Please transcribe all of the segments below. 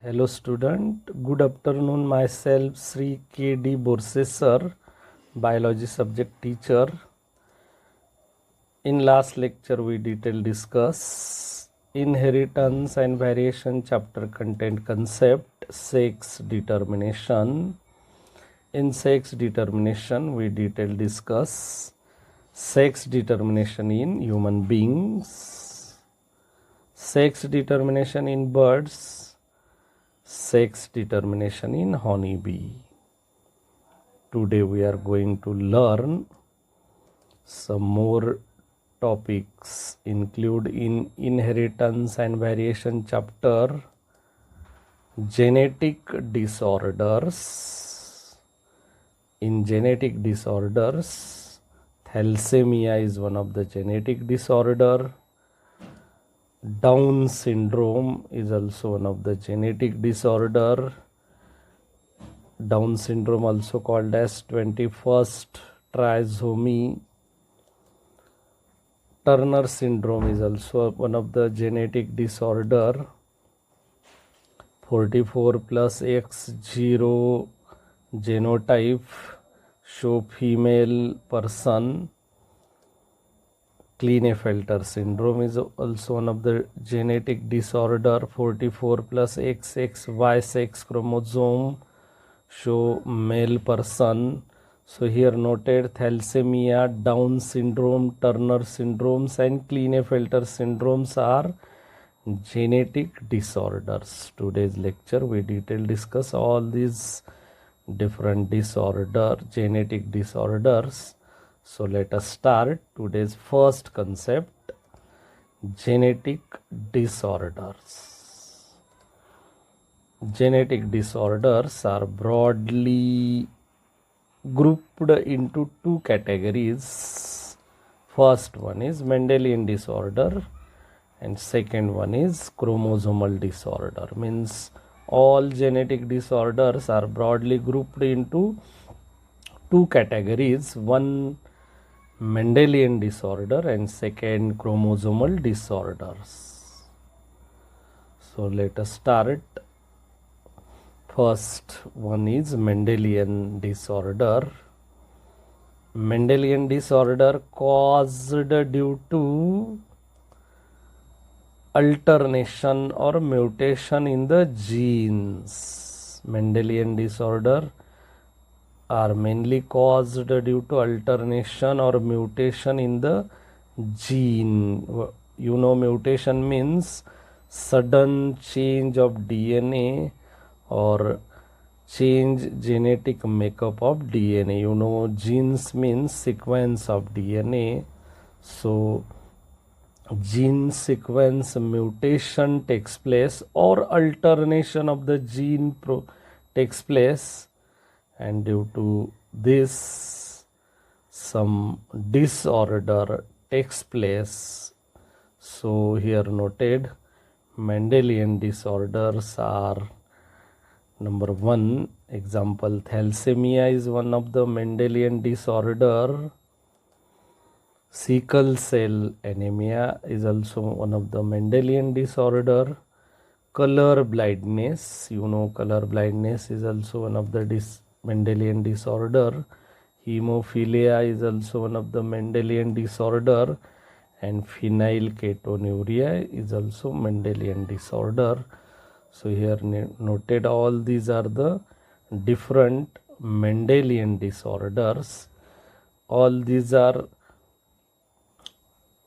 Hello student, good afternoon. Myself Sri K.D. Borse sir, biology subject teacher. In last lecture we detail discuss inheritance and variation chapter content concept, sex determination. In sex determination we detail discuss sex determination in human beings, sex determination in birds, sex determination in honeybee. Today we are going to learn some more topics include in inheritance and variation chapter, genetic disorders. In genetic disorders, thalassemia is one of the genetic disorder. Down syndrome is also one of the genetic disorder. Down syndrome also called as 21st trisomy. Turner syndrome is also one of the genetic disorder. 44 plus X0 genotype show female person. Klinefelter syndrome is also one of the genetic disorder. 44 plus XXY sex chromosome show male person. So here noted thalassemia, Down syndrome, Turner syndromes and Klinefelter syndromes are genetic disorders. Today's lecture we detail discuss all these different genetic disorders. So let us start today's first concept, genetic disorders. Genetic disorders are broadly grouped into two categories. First one is Mendelian disorder and second one is chromosomal disorder. Means all genetic disorders are broadly grouped into two categories, one Mendelian disorder and second chromosomal disorders. So let us start. First one is Mendelian disorder. Mendelian disorder caused due to alternation or mutation in the genes. Mendelian disorder are mainly caused due to alternation or mutation in the gene. You know, mutation means sudden change of DNA or change genetic makeup of DNA. You know, genes means sequence of DNA. So gene sequence mutation takes place or alternation of the gene takes place, and due to this some disorder takes place. So here noted Mendelian disorders are number one. Example, thalassemia is one of the Mendelian disorder. Sickle cell anemia is also one of the Mendelian disorder. Color blindness, you know, color blindness is also one of the Mendelian disorder. Hemophilia is also one of the Mendelian disorder, and phenylketonuria is also Mendelian disorder. So here noted all these are the different Mendelian disorders. All these are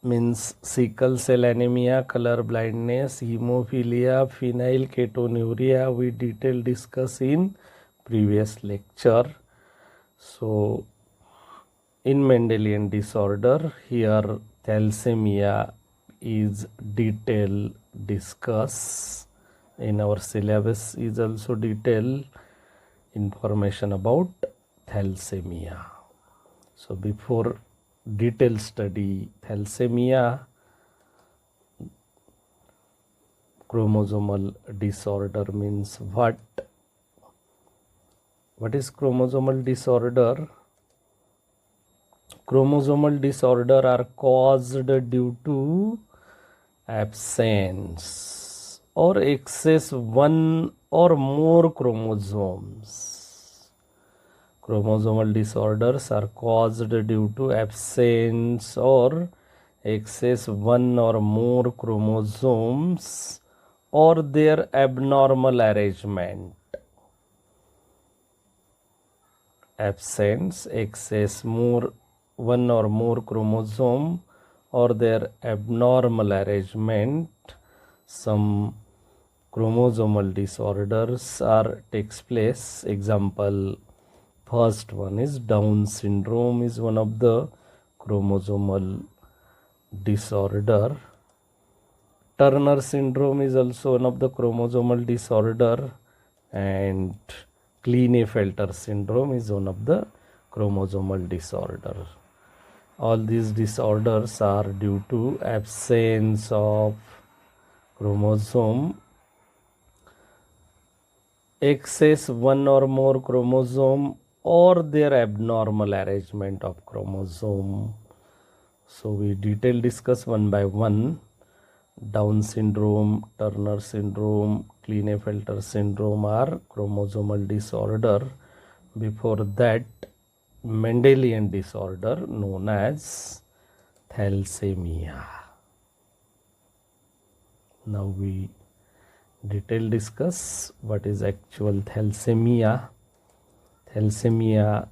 means sickle cell anemia, color blindness, hemophilia, phenylketonuria we detail discuss in previous lecture. So in Mendelian disorder, here thalassemia is detail discuss. In our syllabus is also detail information about thalassemia. So before detail study thalassemia, chromosomal disorder means what? What is chromosomal disorder? Chromosomal disorder are caused due to absence or excess one or more chromosomes. Chromosomal disorders are caused due to absence or excess one or more chromosomes or their abnormal arrangement. Absence, excess, one or more chromosome or their abnormal arrangement. Some chromosomal disorders takes place. Example, first one is Down syndrome is one of the chromosomal disorder. Turner syndrome is also one of the chromosomal disorder, and Klinefelter syndrome is one of the chromosomal disorder. All these disorders are due to absence of chromosome, excess one or more chromosome or their abnormal arrangement of chromosome. So we detail discuss one by one. Down syndrome, Turner syndrome, Klinefelter syndrome are chromosomal disorder. Before that, Mendelian disorder known as thalassemia. Now we detail discuss what is actual thalassemia. Thalassemia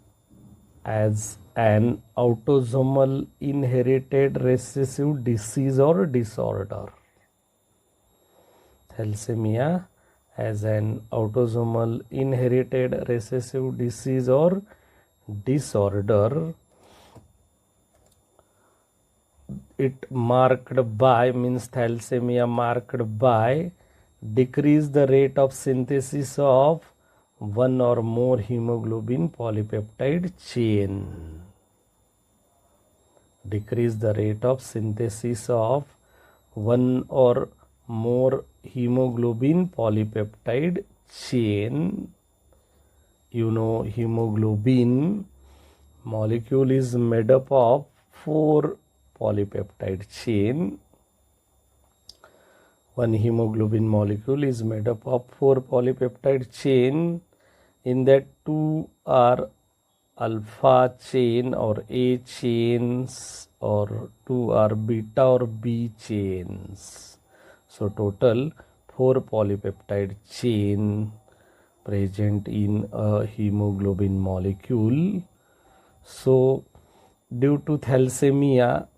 as an autosomal inherited recessive disease or disorder. Thalassemia as an autosomal inherited recessive disease or disorder. It marked by means thalassemia marked by decrease the rate of synthesis of one or more hemoglobin polypeptide chain. Decrease the rate of synthesis of one or more hemoglobin polypeptide chain. You know, hemoglobin molecule is made up of 4 polypeptide chain. One hemoglobin molecule is made up of 4 polypeptide chain. In that 2 are alpha chain or A chains, or 2 are beta or B chains. So total 4 polypeptide chain present in a hemoglobin molecule. So due to thalassemia,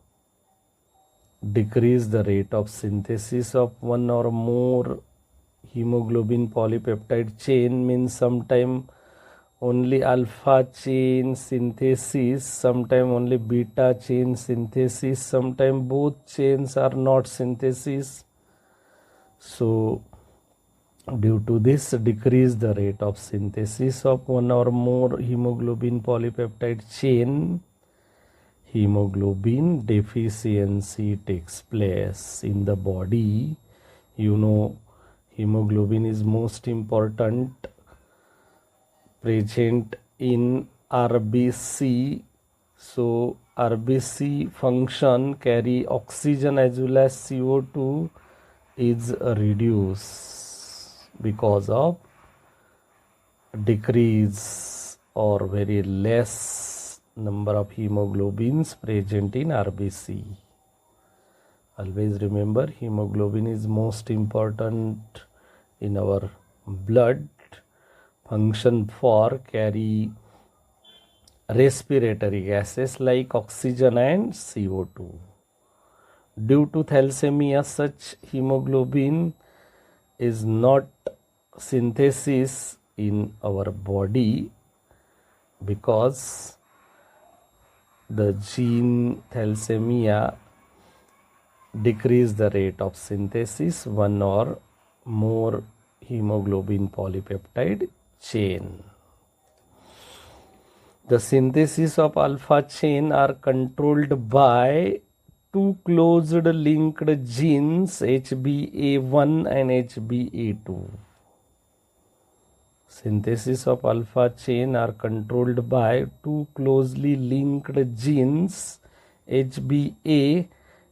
decrease the rate of synthesis of one or more hemoglobin polypeptide chain means sometime only alpha chain synthesis, sometime only beta chain synthesis, sometime both chains are not synthesis. So due to this decrease the rate of synthesis of one or more hemoglobin polypeptide chain, hemoglobin deficiency takes place in the body. You know, hemoglobin is most important present in RBC. So RBC function carry oxygen as well as CO2 is reduced because of decrease or very less number of hemoglobins present in RBC. Always remember, hemoglobin is most important in our blood function for carry respiratory gases like oxygen and CO2. Due to thalassemia, such hemoglobin is not synthesis in our body because the gene thalassemia decrease the rate of synthesis one or more hemoglobin polypeptide chain. The synthesis of alpha chain are controlled by 2 closed linked genes HBA1 and HBA2. Synthesis of alpha chain are controlled by 2 closely linked genes HBA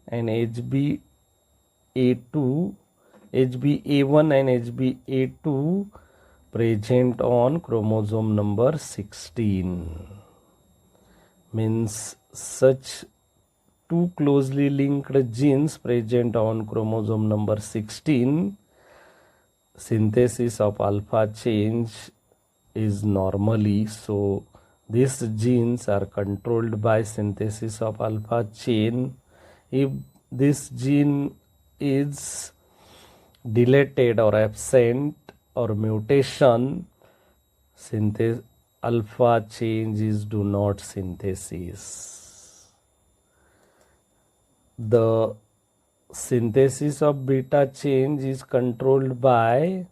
and HBA2 HbA1 and HbA2 present on chromosome number 16. Means such two closely linked genes present on chromosome number 16, synthesis of alpha change is normally, so these genes are controlled by synthesis of alpha chain. If this gene is deleted or absent or mutation, alpha changes do not synthesis. The synthesis of beta change is controlled by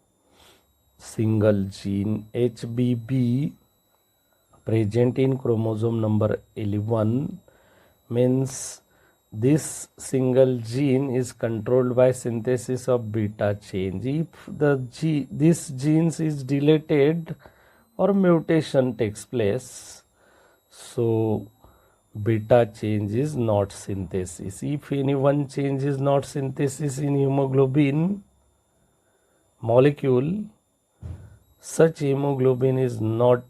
single gene HBB present in chromosome number 11. Means this single gene is controlled by synthesis of beta change. If this gene is deleted or mutation takes place, so beta change is not synthesis. If any one change is not synthesis in hemoglobin molecule, such hemoglobin is not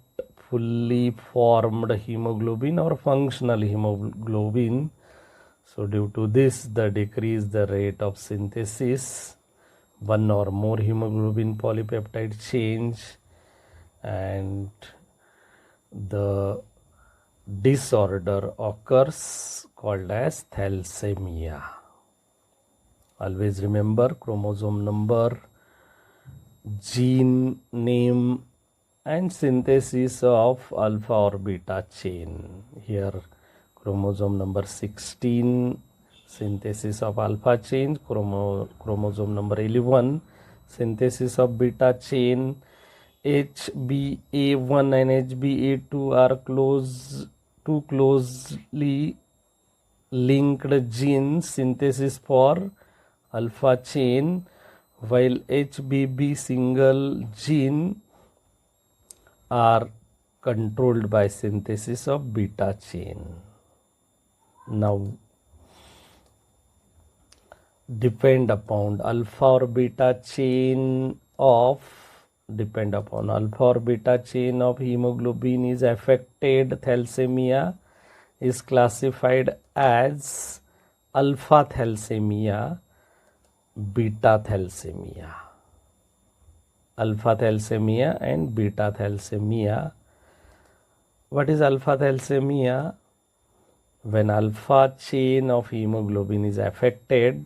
fully formed hemoglobin or functional hemoglobin. So due to this, the decrease the rate of synthesis, one or more hemoglobin polypeptide change, and the disorder occurs called as thalassemia. Always remember chromosome number, gene name and synthesis of alpha or beta chain. Here chromosome number 16, synthesis of alpha chain, chromosome number 11, synthesis of beta chain. HbA1 and HbA2 are too closely linked genes, synthesis for alpha chain, while HBB single gene are controlled by synthesis of beta chain. Now depend upon alpha or beta chain of hemoglobin is affected, thalassemia is classified as alpha thalassemia, beta thalassemia. Alpha thalassemia and beta thalassemia. What is alpha thalassemia? When alpha chain of hemoglobin is affected,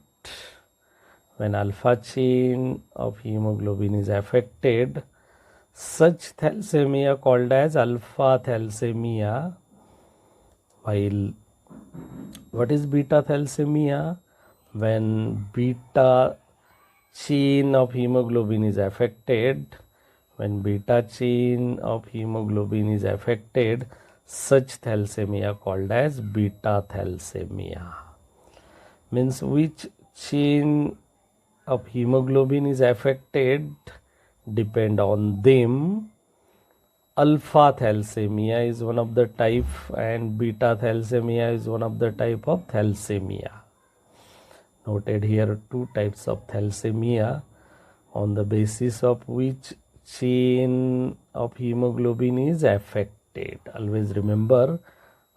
such thalassemia called as alpha thalassemia. While what is beta thalassemia? When beta chain of hemoglobin is affected, such thalassemia called as beta thalassemia. Means which chain of hemoglobin is affected depend on them. Alpha thalassemia is one of the type and beta thalassemia is one of the type of thalassemia. Noted here two types of thalassemia on the basis of which chain of hemoglobin is affected. Always remember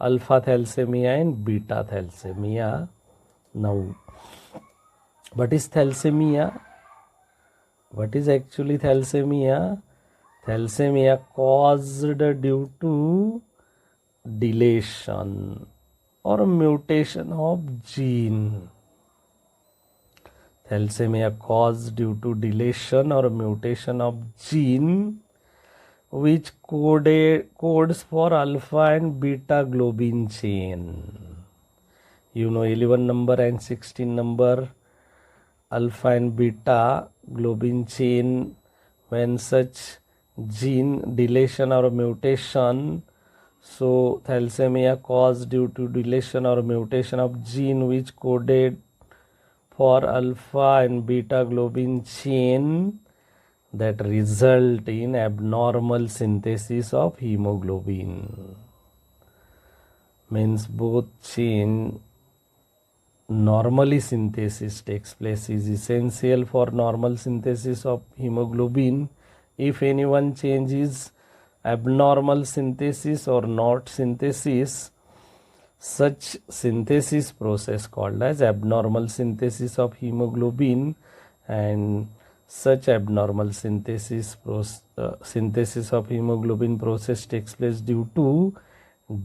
alpha thalassemia and beta thalassemia. Now what is thalassemia? What is actually thalassemia? Thalassemia caused due to deletion or mutation of gene. Thalassemia caused due to deletion or mutation of gene which codes for alpha and beta globin chain. You know 11 number and 16 number alpha and beta globin chain. When such gene deletion or mutation, so thalassemia caused due to deletion or mutation of gene which coded for alpha and beta globin chain, that result in abnormal synthesis of hemoglobin. Means both chain normally synthesis takes place is essential for normal synthesis of hemoglobin. If anyone changes abnormal synthesis or not synthesis, such synthesis process called as abnormal synthesis of hemoglobin, and such abnormal synthesis of hemoglobin process takes place due to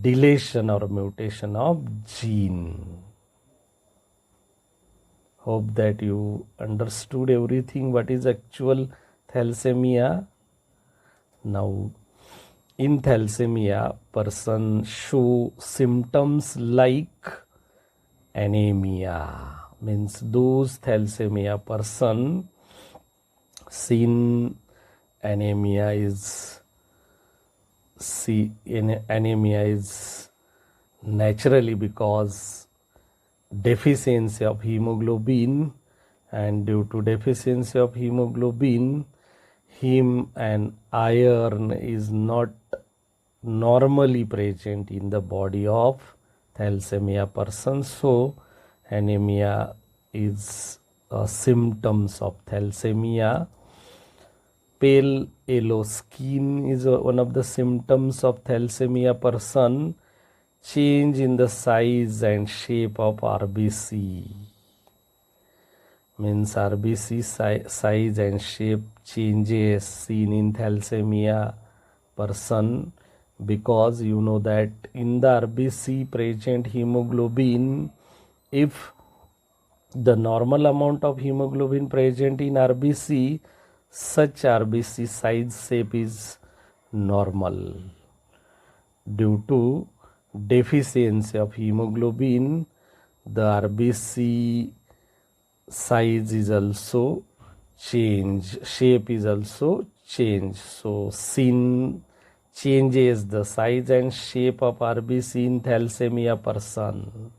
deletion or mutation of gene. Hope that you understood everything. What is actual thalassemia? Now, in thalassemia, person show symptoms like anemia. Means those thalassemia person seen anemia is naturally because deficiency of hemoglobin, and due to deficiency of hemoglobin, heme and iron is not normally present in the body of thalassemia person. So anemia is symptoms of thalassemia. Pale yellow skin is one of the symptoms of thalassemia person. Change in the size and shape of RBC, means RBC size and shape changes seen in thalassemia person, because you know that in the RBC present hemoglobin, if the normal amount of hemoglobin present in RBC, such RBC size shape is normal. Due to deficiency of hemoglobin, the RBC size is also change, shape is also change. So sin changes the size and shape of RBC in thalassemia person.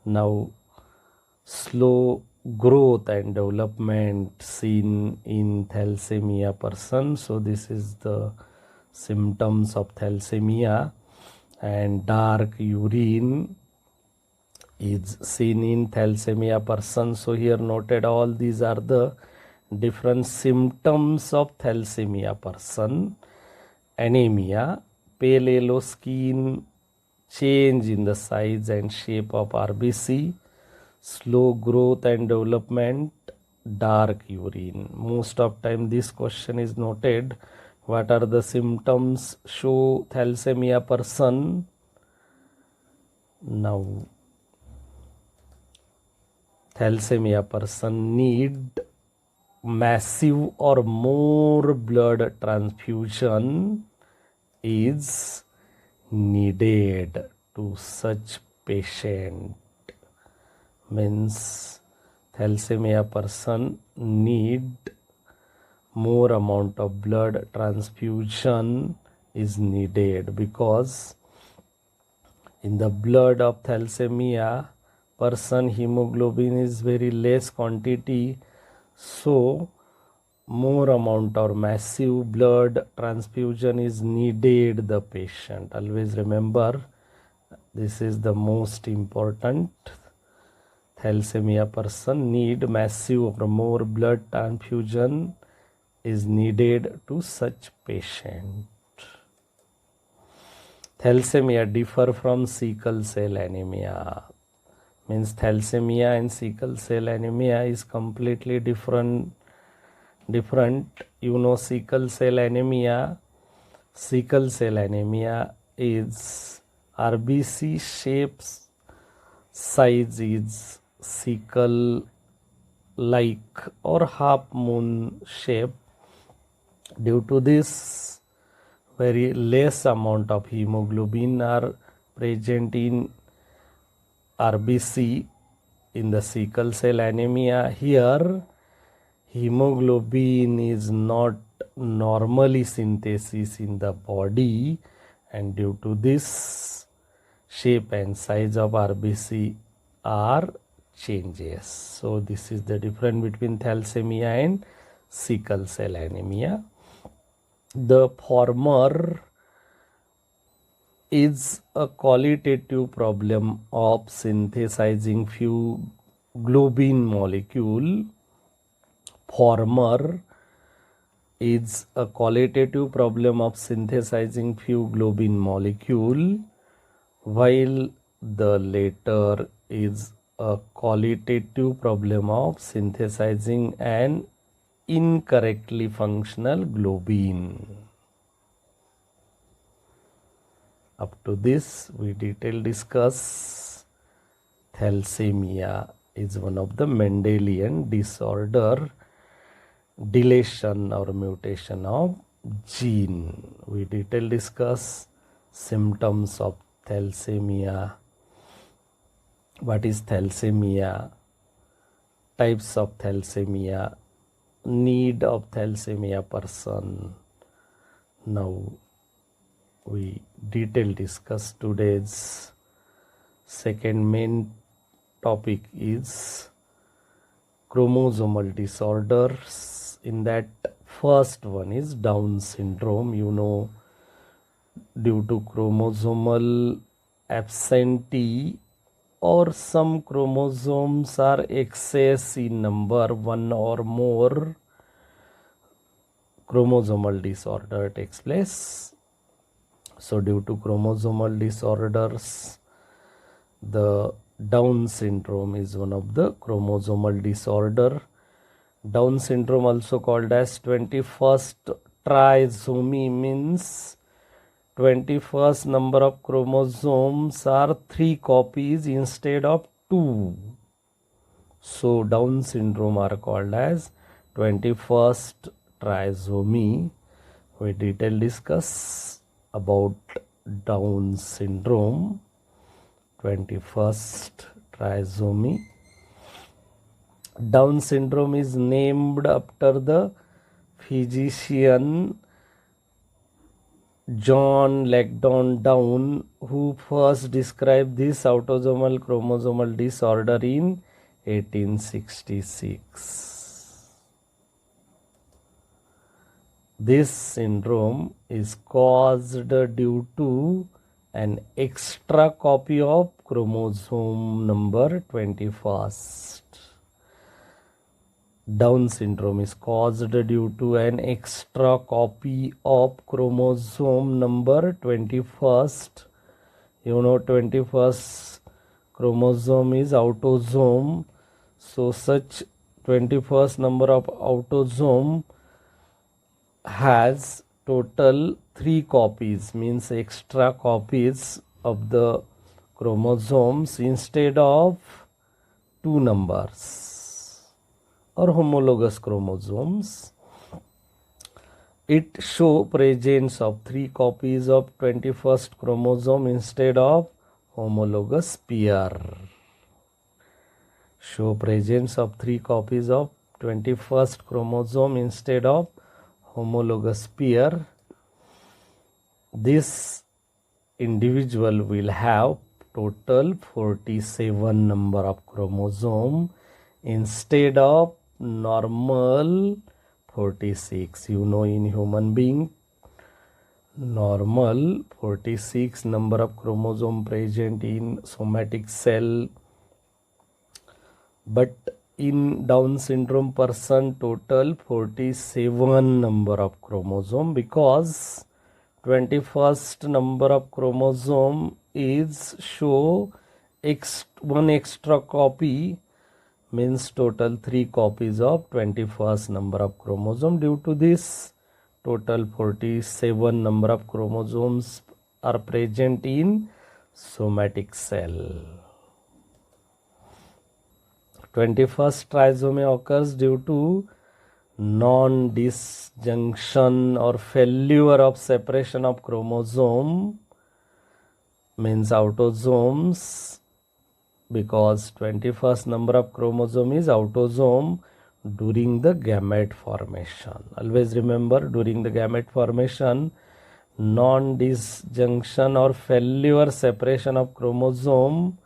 Now, slow growth and development seen in thalassemia person. So this is the symptoms of thalassemia. And dark urine is seen in thalassemia person. So here noted all these are the different symptoms of thalassemia person. Anemia, pale yellow skin, change in the size and shape of RBC, slow growth and development, dark urine. Most of time this question is noted. What are the symptoms show thalassemia person? Now, thalassemia person need massive or more blood transfusion is needed to such patient. Means thalassemia person need more amount of blood transfusion is needed, because in the blood of thalassemia person hemoglobin is very less quantity, so more amount or massive blood transfusion is needed the patient. Always remember, this is the most important. Thalassemia person need massive or more blood transfusion is needed to such patient. Thalassemia differ from sickle cell anemia. Means thalassemia and sickle cell anemia is completely different. You know, sickle cell anemia is RBC shapes size is sickle like or half moon shape. Due to this, very less amount of hemoglobin are present in RBC in the sickle cell anemia. Here hemoglobin is not normally synthesis in the body, and due to this shape and size of RBC are changes. So this is the difference between thalassemia and sickle cell anemia. The former is a qualitative problem of synthesizing few globin molecule. Former is a qualitative problem of synthesizing few globin molecule, while the latter is a qualitative problem of synthesizing an incorrectly functional globin. Up to this, we detail discuss thalassemia is one of the Mendelian disorder, deletion or mutation of gene. We detail discuss symptoms of thalassemia, what is thalassemia, types of thalassemia, need of thalassemia person. Now we detail discuss today's second main topic is chromosomal disorders. In that, first one is Down syndrome. You know, due to chromosomal absentee or some chromosomes are excess in number, one or more, chromosomal disorder takes place. So due to chromosomal disorders, the Down syndrome is one of the chromosomal disorder. Down syndrome, also called as 21st trisomy, means 21st number of chromosomes are 3 copies instead of 2. So Down syndrome are called as 21st trisomy. We detail discuss about Down syndrome, 21st trisomy. Down syndrome is named after the physician John Langdon Down, who first described this autosomal chromosomal disorder in 1866. This syndrome is caused due to an extra copy of chromosome number 21st. Down syndrome is caused due to an extra copy of chromosome number 21st. You know, 21st chromosome is autosome. So such 21st number of autosome has total 3 copies, means extra copies of the chromosomes instead of 2 numbers or homologous chromosomes. It show presence of 3 copies of 21st chromosome instead of homologous pair. Show presence of 3 copies of 21st chromosome instead of homologous pair. This individual will have total 47 number of chromosome instead of normal 46. You know, in human being, normal 46 number of chromosome present in somatic cell, but in Down syndrome person total 47 number of chromosome, because 21st number of chromosome is show one extra copy, means total 3 copies of 21st number of chromosome. Due to this, total 47 number of chromosomes are present in somatic cell. 21st trisomy occurs due to non-disjunction or failure of separation of chromosome, means autosomes, because 21st number of chromosome is autosome during the gamete formation. Always remember, during the gamete formation, non-disjunction or failure separation of chromosome,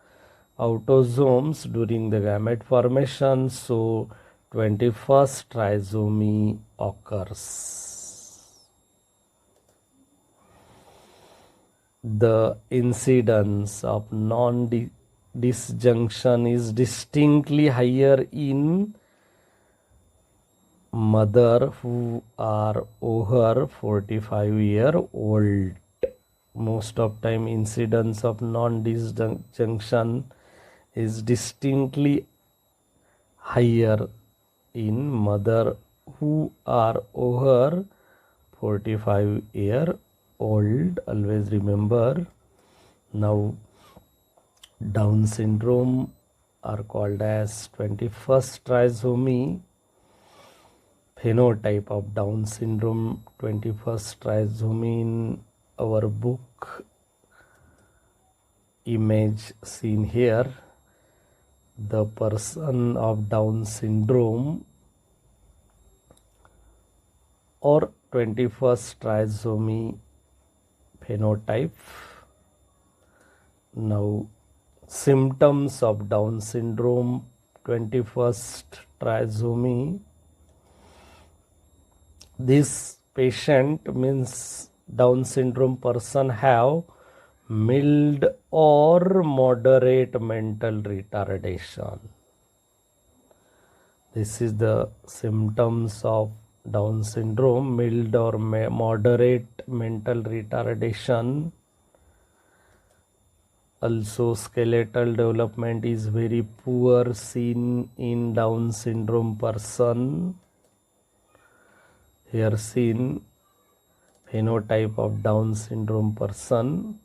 autosomes during the gamete formation. So 21st trisomy occurs. the incidence of non-disjunction is distinctly higher in mother who are over 45-year-old. Most of time incidence of non-disjunction is distinctly higher in mother who are over 45-year-old. Always remember. Now Down syndrome are called as 21st trisomy. Phenotype of Down syndrome 21st trisomy in our book image seen here. The person of Down syndrome or 21st trisomy phenotype. Now symptoms of Down syndrome 21st trisomy. This patient means Down syndrome person have mild or moderate mental retardation. This is the symptoms of Down syndrome, mild or moderate mental retardation. Also skeletal development is very poor seen in Down syndrome person. Here seen phenotype of Down syndrome person.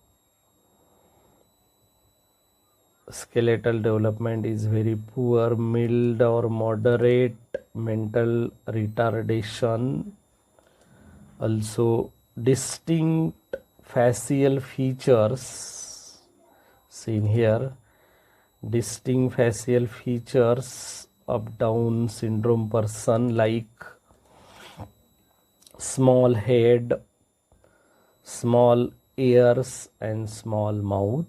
Skeletal development is very poor, mild or moderate mental retardation. Also distinct facial features seen here. Distinct facial features of Down syndrome person like small head, small ears and small mouth.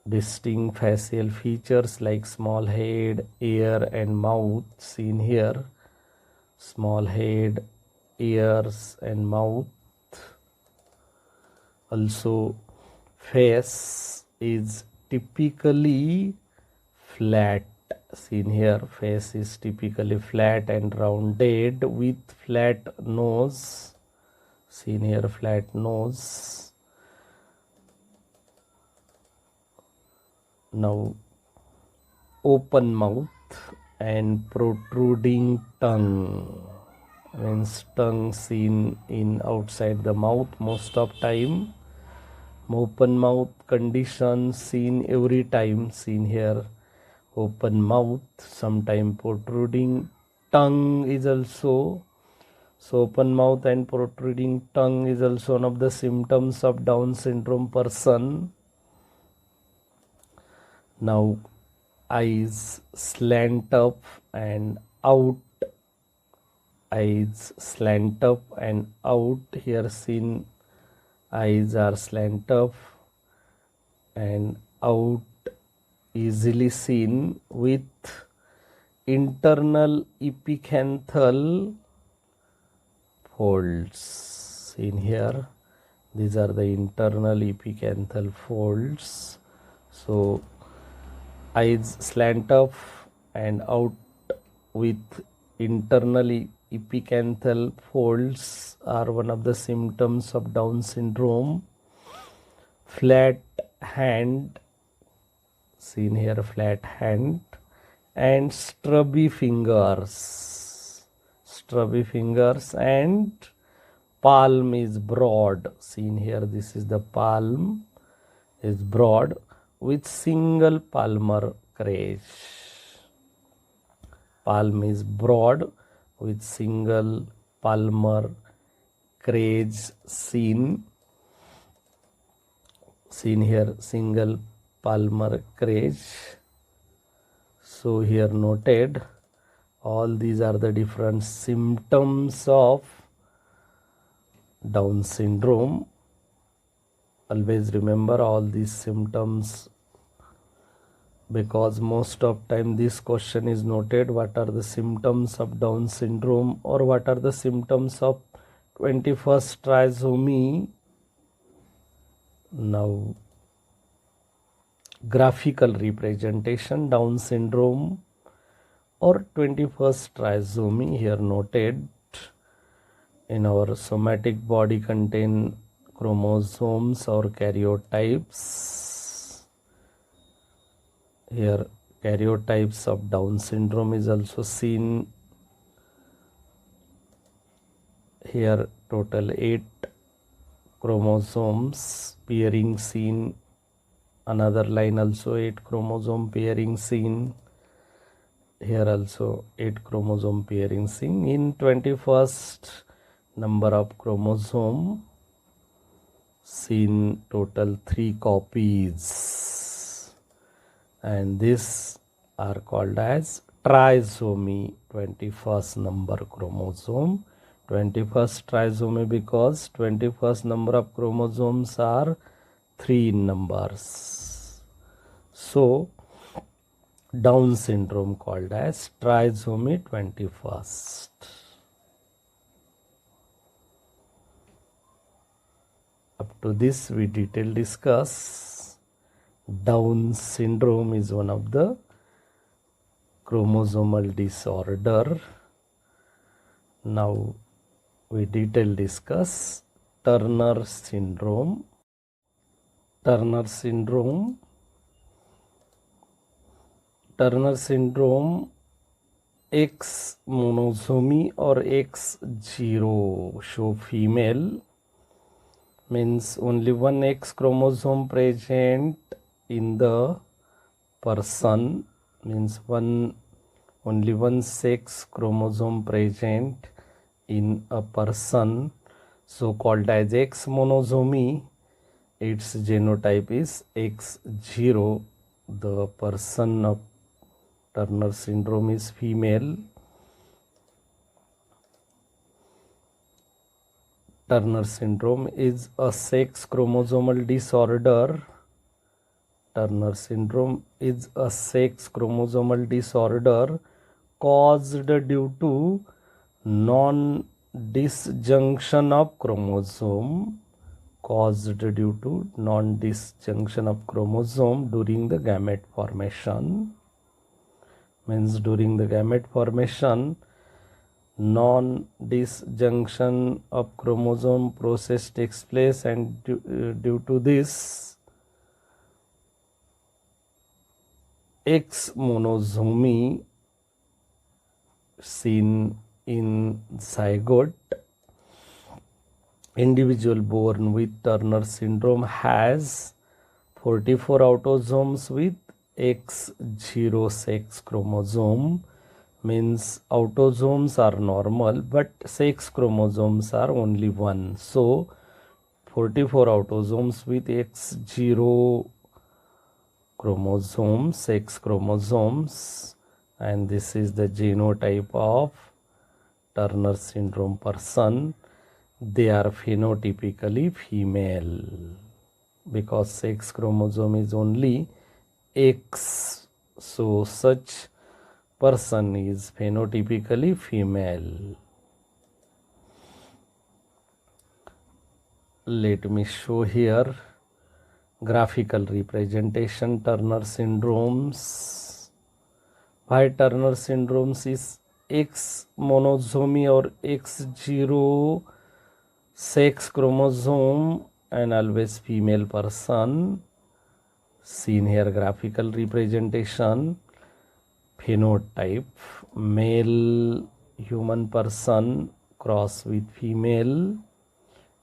Distinct facial features like small head, ear and mouth seen here. Small head, ears and mouth. Also face is typically flat seen here. Face is typically flat and rounded with flat nose seen here. Flat nose. Now open mouth and protruding tongue, means tongue seen in outside the mouth most of time. Open mouth condition seen every time seen here. Open mouth, sometime protruding tongue is also. So open mouth and protruding tongue is also one of the symptoms of Down syndrome person. Now eyes slant up and out. Eyes slant up and out. Here seen eyes are slant up and out, easily seen with internal epicanthal folds seen here. These are the internal epicanthal folds. So eyes slant up and out with internally epicanthal folds are one of the symptoms of Down syndrome. Flat hand seen here, flat hand and stubby fingers. Stubby fingers and palm is broad seen here. This is the palm is broad with single palmar crease. Palm is broad with single palmar crease seen here, single palmar crease. So here noted all these are the different symptoms of Down syndrome. Always remember all these symptoms, because most of time this question is noted, what are the symptoms of Down syndrome or what are the symptoms of 21st trisomy. Now, graphical representation, Down syndrome or 21st trisomy here noted. In our somatic body contain chromosomes or karyotypes. Here karyotypes of Down syndrome is also seen. Here total 8 chromosomes pairing seen. Another line also 8 chromosome pairing seen. Here also 8 chromosome pairing seen. In 21st number of chromosome seen total 3 copies, and this are called as trisomy. 21st number chromosome, 21st trisomy, because 21st number of chromosomes are 3 in numbers. So Down syndrome called as trisomy 21st. Up to this we detail discuss. Down syndrome is one of the chromosomal disorder. Now we detail discuss Turner syndrome. Turner syndrome. Turner syndrome, X monosomy or X0 show female, means only one X chromosome present in the person, means only one sex chromosome present in a person, so called as X monosomy. Its genotype is X0. The person of Turner syndrome is female. Turner syndrome is a sex chromosomal disorder. Turner syndrome is a sex chromosomal disorder caused due to non-disjunction of chromosome. Caused due to non-disjunction of chromosome during the gamete formation. Means during the gamete formation, non-disjunction of chromosome process takes place, and due to this X monosomy seen in zygote. Individual born with Turner syndrome has 44 autosomes with X0 sex chromosome, means autosomes are normal but sex chromosomes are only one. So 44 autosomes with X0 chromosomes, sex chromosomes, and this is the genotype of Turner syndrome person. They are phenotypically female because sex chromosome is only X, so such person is phenotypically female. Let me show here graphical representation Turner syndromes. Why Turner syndromes is X monosomy or X0 sex chromosome and always female person. Seen here graphical representation. Phenotype, male human person cross with female.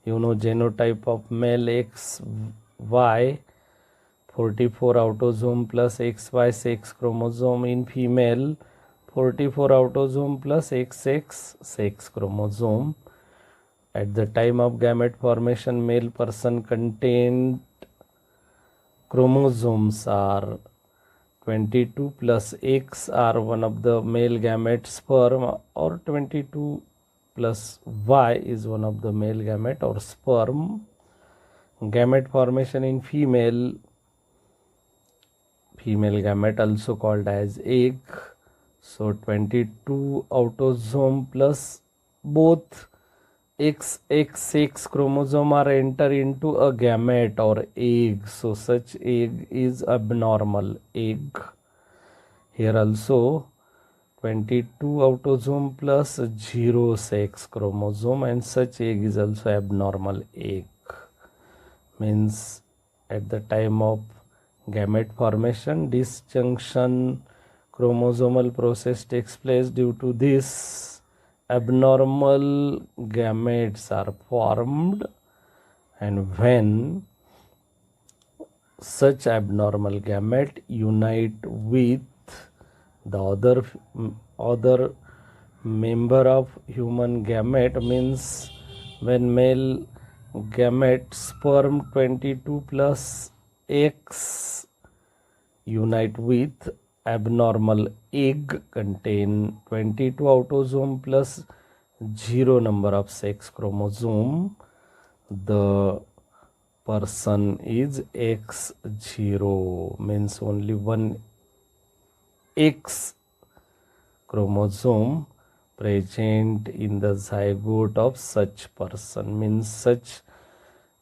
You know genotype of male XY, 44 autosome plus XY sex chromosome. In female, 44 autosome plus XX sex chromosome. At the time of gamete formation, male person contained chromosomes are 22 plus X are one of the male gamete sperm, or 22 plus Y is one of the male gamete or sperm. Gamete formation in female gamete also called as egg. So 22 autosome plus both XXX chromosome are enter into a gamete or egg. So such egg is abnormal egg. Here also 22 autosome plus 0 sex chromosome, and such egg is also abnormal egg. Means at the time of gamete formation, disjunction chromosomal process takes place. Due to this, abnormal gametes are formed, and when such abnormal gamete unite with the other member of human gamete, means when male gamete sperm 22 plus X unite with abnormal egg contain 22 autosome plus 0 number of sex chromosome, the person is X0, means only one X chromosome present in the zygote of such person, means such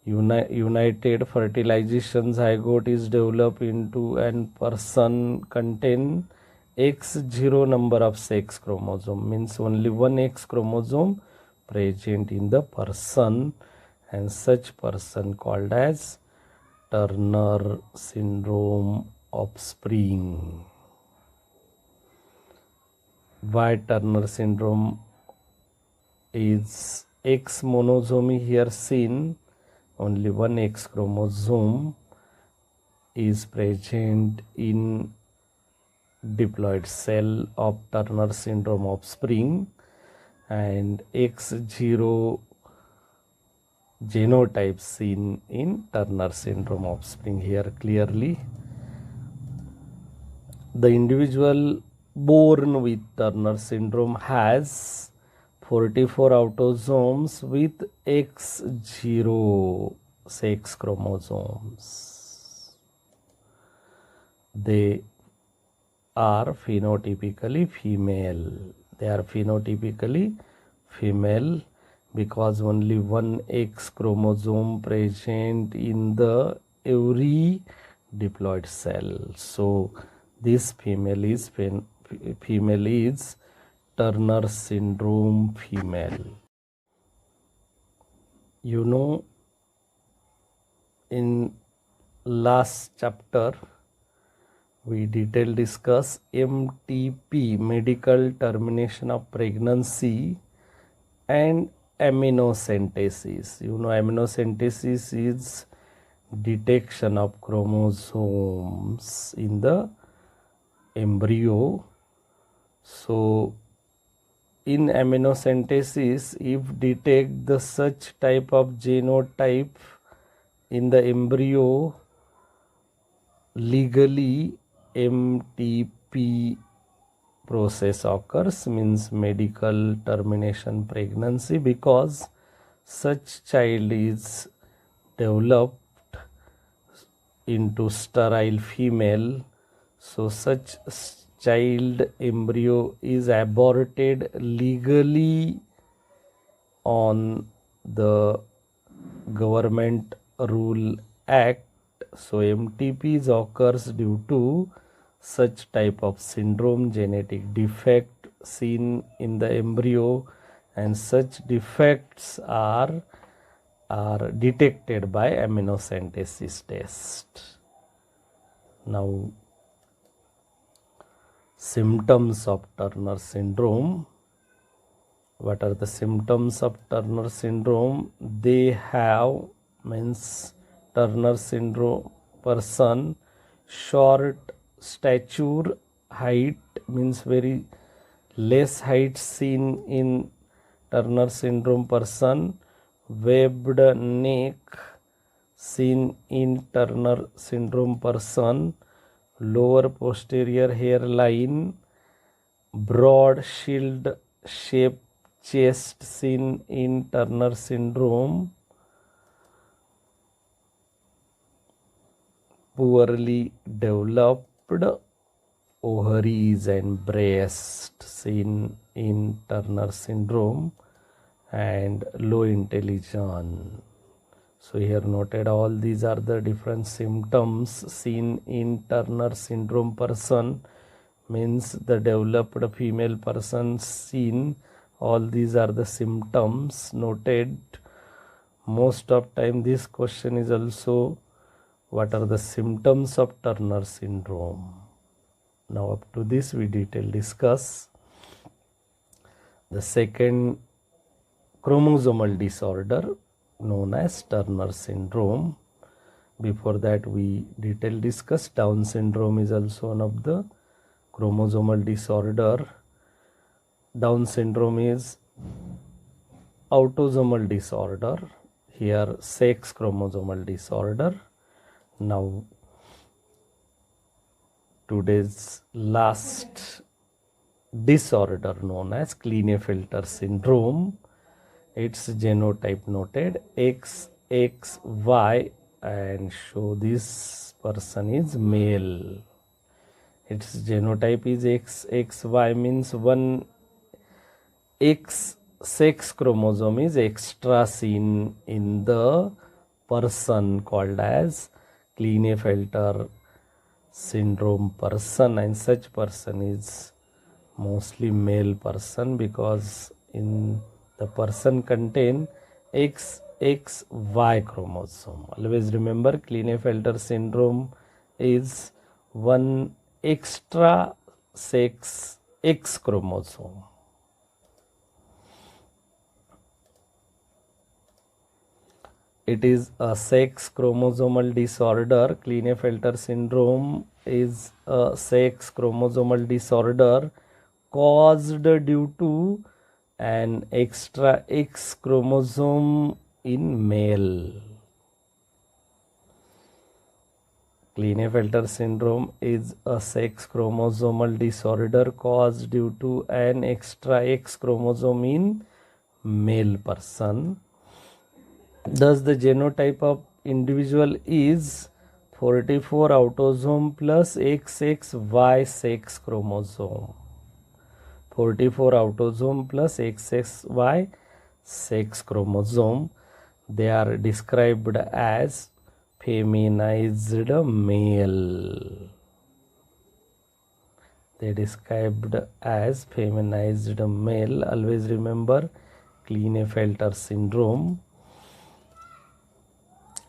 united fertilization zygote is developed into an person contain X0 number of sex chromosome, means only one X chromosome present in the person, and such person called as Turner syndrome offspring. Why Turner syndrome is X monosomy here seen? Only one X chromosome is present in diploid cell of Turner syndrome offspring, and X0 genotype seen in Turner syndrome offspring. Here clearly the individual born with Turner syndrome has 44 autosomes with X0 sex chromosomes. They are phenotypically female. They are phenotypically female because only one X chromosome present in the every diploid cell. So this female is Turner syndrome female. You know, in last chapter we detail discuss MTP, medical termination of pregnancy, and amniocentesis. You know, amniocentesis is detection of chromosomes in the embryo. So in amniocentesis, if detect the such type of genotype in the embryo, legally MTP process occurs, means medical termination pregnancy, because such child is developed into sterile female. So such child embryo is aborted legally on the government rule act. So MTPs occurs due to such type of syndrome, genetic defect seen in the embryo, and such defects are detected by amniocentesis test. Now, symptoms of Turner syndrome. What are the symptoms of Turner syndrome? They have, means Turner syndrome person, short stature, height means very less height seen in Turner syndrome person, webbed neck seen in Turner syndrome person, lower posterior hairline, broad shield shaped chest seen in Turner syndrome, poorly developed ovaries and breast seen in Turner syndrome, and low intelligence. So here noted all these are the different symptoms seen in Turner syndrome person, means the developed female person seen. All these are the symptoms noted. Most of time this question is also, what are the symptoms of Turner syndrome? Now up to this we detail discuss the second chromosomal disorder known as Turner syndrome. Before that we detail discuss Down syndrome is also one of the chromosomal disorder. Down syndrome is autosomal disorder, here sex chromosomal disorder. Now today's last disorder known as Klinefelter syndrome. Its genotype noted XXY and show this person is male. Its genotype is XXY, means one X sex chromosome is extra seen in the person called as Klinefelter syndrome person, and such person is mostly male person because in the person contain XXY chromosome. Always remember Klinefelter syndrome is one extra sex X chromosome. It is a sex chromosomal disorder. Klinefelter syndrome is a sex chromosomal disorder caused due to an extra X chromosome in male. Klinefelter syndrome is a sex chromosomal disorder caused due to an extra X chromosome in male person. Thus the genotype of individual is 44 autosome plus XXY sex chromosome. 44 autosome plus XXY sex chromosome. They are described as feminized male. They described as feminized male. Always remember Klinefelter syndrome.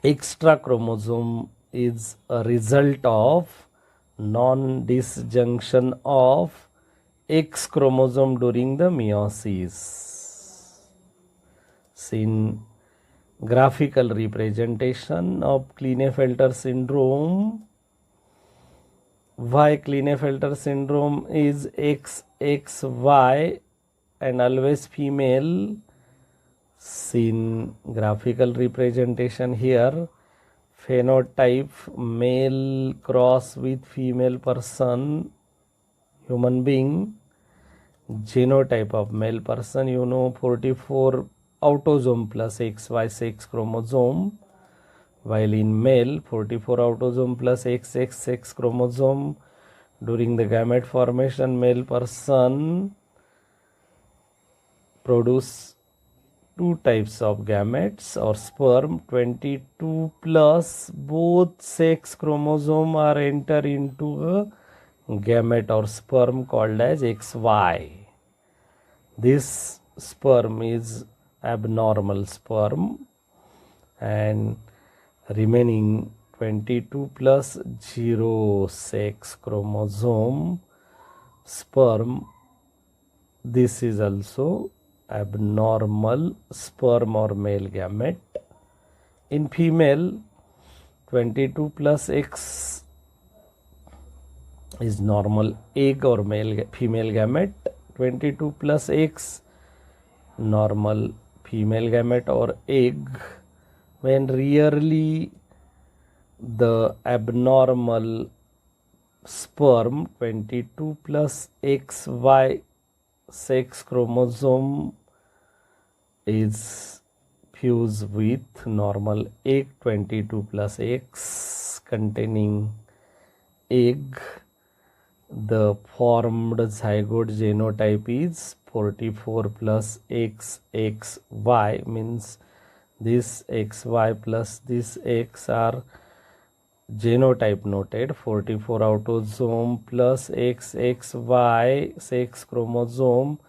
Extra chromosome is a result of non-disjunction of X chromosome during the meiosis. Seen graphical representation of Klinefelter syndrome. Why Klinefelter syndrome is XXY and always female? Seen graphical representation here. Phenotype male cross with female person, human being. Genotype of male person, 44 autosome plus XY sex chromosome, while in male 44 autosome plus XX sex chromosome. During the gamete formation, male person produce two types of gametes or sperm. 22 plus both sex chromosome are enter into a gamete or sperm called as XY. This sperm is abnormal sperm, and remaining 22 plus 0 sex chromosome sperm, this is also abnormal sperm or male gamete. In female, 22 plus X is normal egg or female gamete. 22 plus X normal female gamete or egg, when rarely the abnormal sperm 22 plus XY sex chromosome is fused with normal egg 22 plus X containing egg. The formed zygote genotype is 44 plus XXY means this XY plus this X are genotype noted. 44 autosome plus XXY sex chromosome,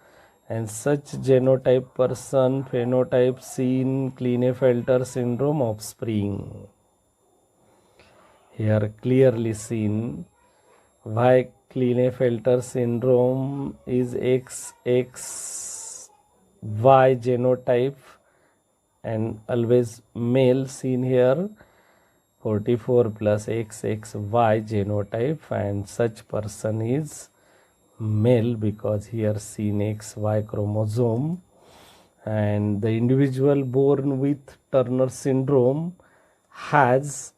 and such genotype person phenotype seen Klinefelter syndrome offspring. Here clearly seen why Klinefelter syndrome is XXY genotype and always male, seen here 44 plus XXY genotype, and such person is male because here seen XY chromosome. And the individual born with Turner syndrome has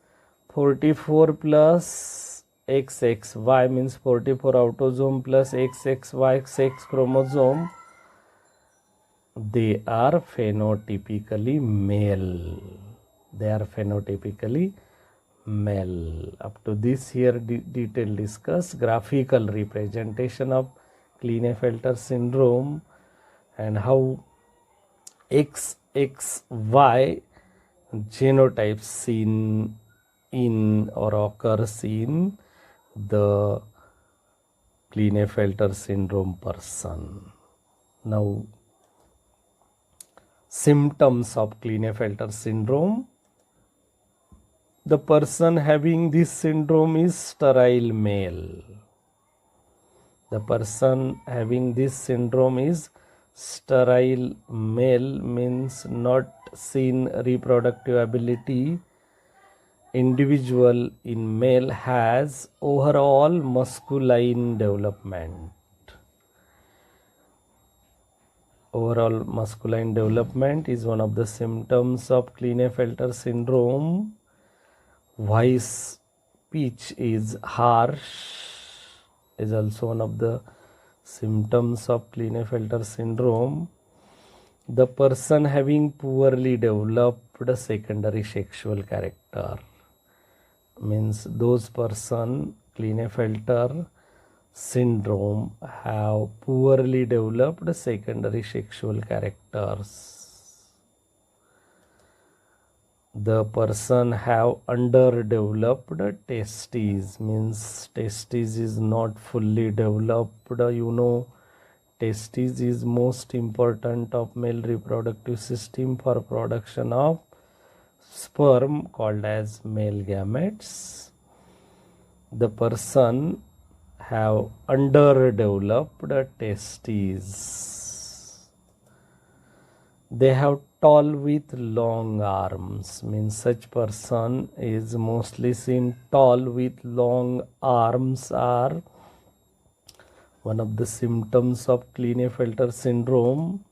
44 plus XXY means 44 autosome plus XXY sex chromosome. They are phenotypically male. They are phenotypically male. Up to this here detail discuss graphical representation of Klinefelter syndrome and how XXY genotypes seen in or occurs in the Klinefelter syndrome person. Now, symptoms of Klinefelter syndrome. The person having this syndrome is sterile male. The person having this syndrome is sterile male means not seen reproductive ability. Individual in male has overall masculine development. Overall masculine development is one of the symptoms of Klinefelter syndrome. Voice pitch is harsh is also one of the symptoms of Klinefelter syndrome. The person having poorly developed secondary sexual character means those person Klinefelter syndrome have poorly developed secondary sexual characters. The person have underdeveloped testes means testes is not fully developed. You know, testes is most important of male reproductive system for production of sperm called as male gametes. The person have underdeveloped testes. They have tall with long arms means such person is mostly seen tall with long arms are one of the symptoms of Klinefelter syndrome.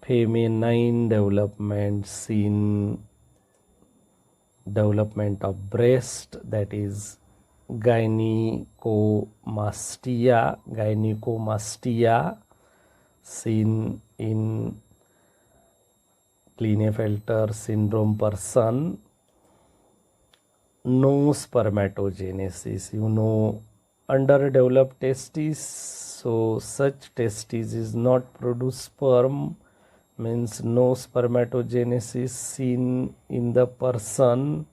Feminine development seen development of breast, that is gynecomastia seen in Klinefelter syndrome person. No spermatogenesis, you know, underdeveloped testes, so such testes is not produce sperm means no spermatogenesis seen in the person.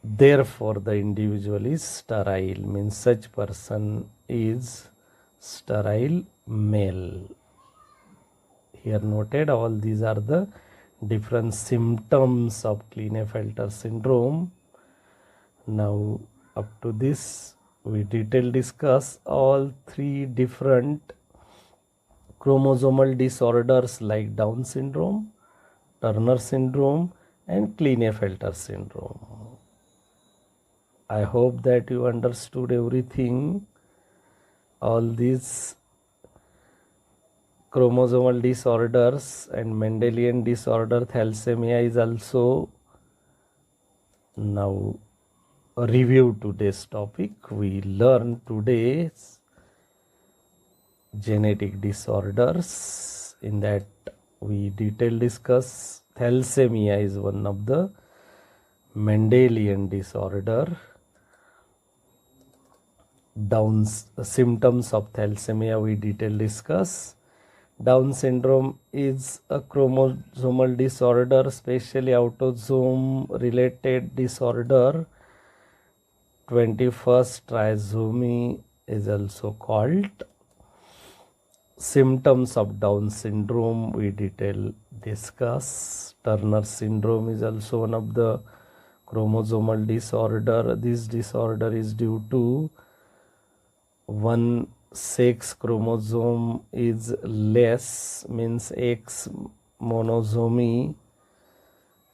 Therefore the individual is sterile means such person is sterile male. Here noted all these are the different symptoms of Klinefelter syndrome. Now up to this we detail discuss all three different chromosomal disorders like Down syndrome, Turner syndrome and Klinefelter syndrome. I hope that you understood everything. All these chromosomal disorders and Mendelian disorder thalassemia is also now a review today's topic. We learn today's genetic disorders. In that we detail discuss thalassemia is one of the Mendelian disorder. symptoms of thalassemia we detail discuss. Down syndrome is a chromosomal disorder, especially autosome related disorder. 21st trisomy is also called. Symptoms of Down syndrome we detail discuss. Turner syndrome is also one of the chromosomal disorder. This disorder is due to one sex chromosome is less, means X monosomy,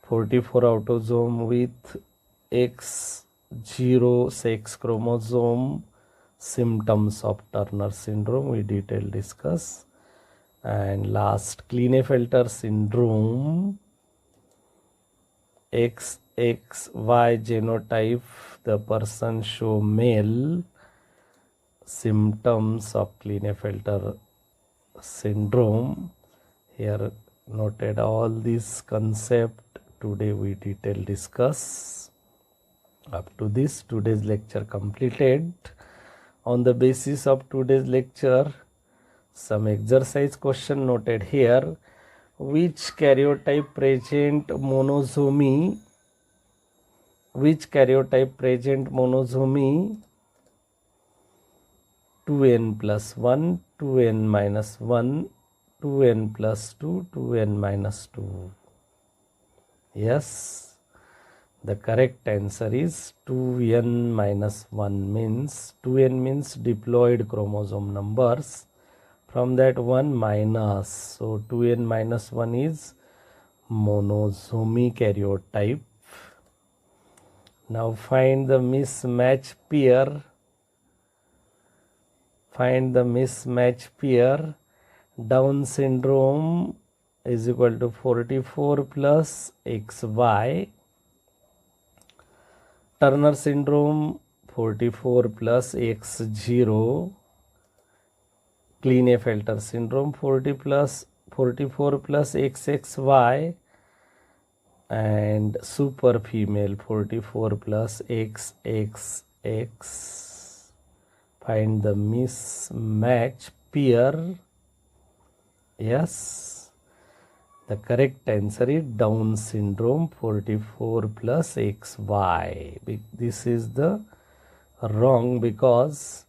44 autosome with X0 sex chromosome. Symptoms of Turner syndrome we detail discuss. And last, Klinefelter syndrome, XXY genotype, the person show male. Symptoms of Klinefelter syndrome, here noted all these concept today we detail discuss. Up to this, today's lecture completed. On the basis of today's lecture, some exercise question noted here. Which karyotype present monosomy? Which karyotype present monosomy 2n plus 1, 2n minus 1, 2n plus 2, 2n minus 2? Yes, the correct answer is 2n minus 1, means 2n means diploid chromosome numbers. From that 1 minus, so 2n minus 1 is monosomy karyotype. Now find the mismatch pair. Find the mismatch pair. Down syndrome is equal to 44 plus XY. Turner syndrome 44 plus X0. Klinefelter syndrome 44 plus XXY. And super female 44 plus XXX. Find the mismatch pair. Yes, the correct answer is Down syndrome 44 plus XY. This is the wrong, because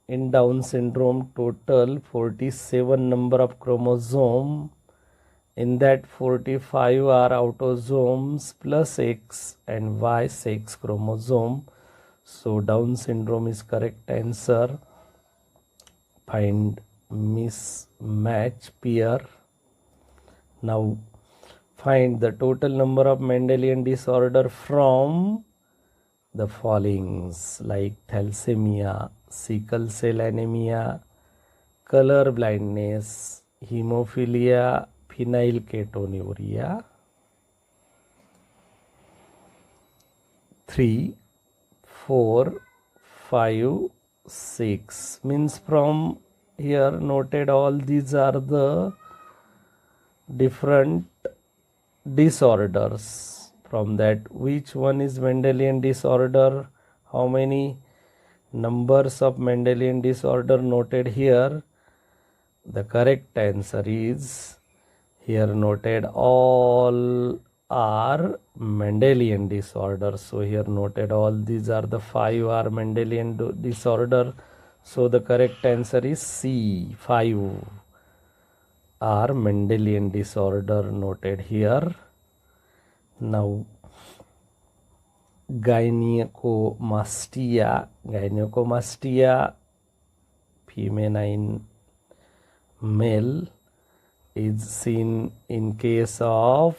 in Down syndrome total 47 number of chromosome. In that 45 are autosomes plus X and Y sex chromosome. So Down syndrome is correct answer. Find mismatch pair. Now find the total number of Mendelian disorder from the followings, like thalassemia, sickle cell anemia, color blindness, hemophilia, phenylketonuria. 3, 4, 5, 6, means from here noted all these are the different disorders. From that, which one is Mendelian disorder? How many numbers of Mendelian disorder noted here? The correct answer is here noted all are Mendelian disorder. So here noted all these are the 5 are Mendelian disorder. So the correct answer is C, 5 are Mendelian disorder noted here. Now gynecomastia, feminine male, is seen in case of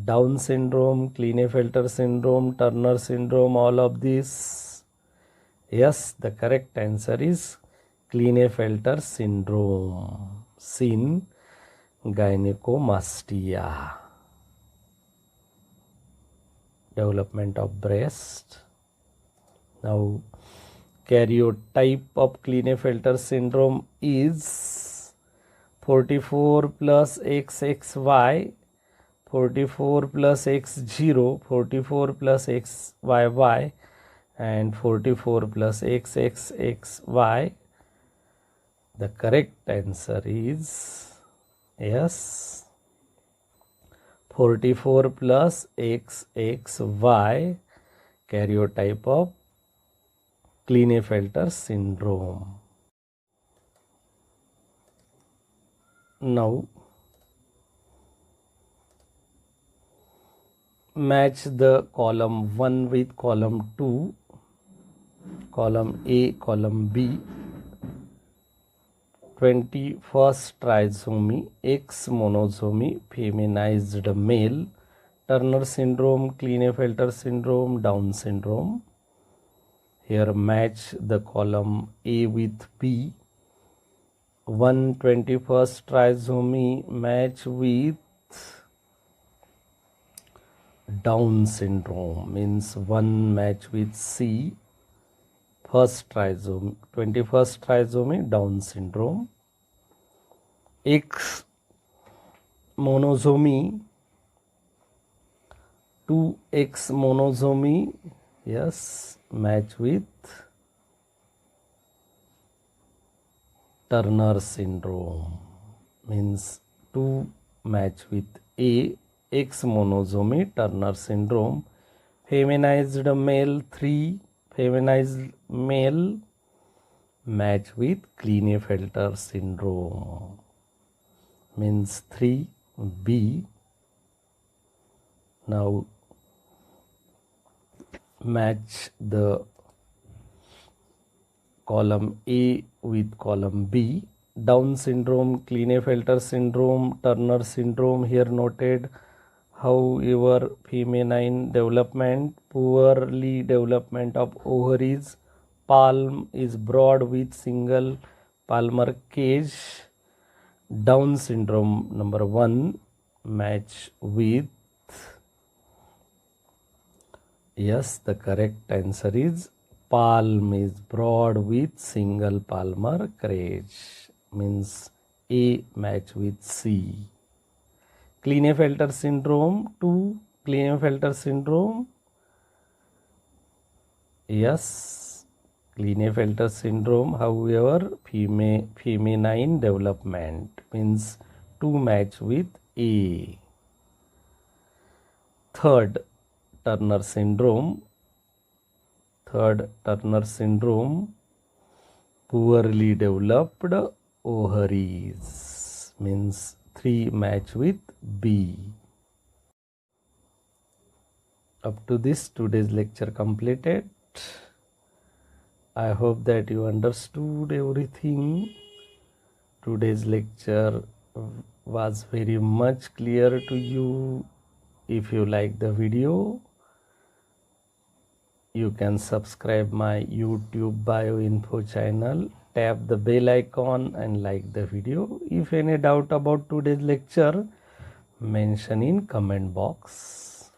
Down syndrome, Klinefelter syndrome, Turner syndrome, all of these. Yes, the correct answer is Klinefelter syndrome, seen gynecomastia. Development of breast. Now karyotype of Klinefelter syndrome is 44 plus XXY, 44 plus X0, 44 plus XYY, and 44 plus x, x, x, y. The correct answer is yes, 44 plus x, x, y, karyotype of Klinefelter syndrome. Now match the column 1 with column 2, column A, column B. 21st trisomy, X monosomy, feminized male, Turner syndrome, Klinefelter syndrome, Down syndrome. Here match the column A with B. 121st trisomy match with Down syndrome, means 1 match with C. First trisomy, 21st trisomy, Down syndrome. X monosomy, 2X monosomy, yes, match with Turner syndrome, means 2 match with A, X monosomy, Turner syndrome. Feminized male, 3 feminized male match with Klinefelter syndrome, means 3B. Now match the column A with column B. Down syndrome, Klinefelter syndrome, Turner syndrome here noted. However, feminine development, poorly development of ovaries, palm is broad with single palmar cage. Down syndrome number 1 match with, yes, the correct answer is palm is broad with single palmar cage, means A match with C. Klinefelter syndrome, 2 Klinefelter syndrome, yes, Klinefelter syndrome, however feminine development, means 2 match with A. Third Turner syndrome, poorly developed ovaries, means 3 match with B. Up to this, today's lecture completed. I hope that you understood everything. Today's lecture was very much clear to you. If you like the video, you can subscribe my YouTube Bioinfo channel, tap the bell icon and like the video. If any doubt about today's lecture, mention in comment box.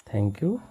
Thank you.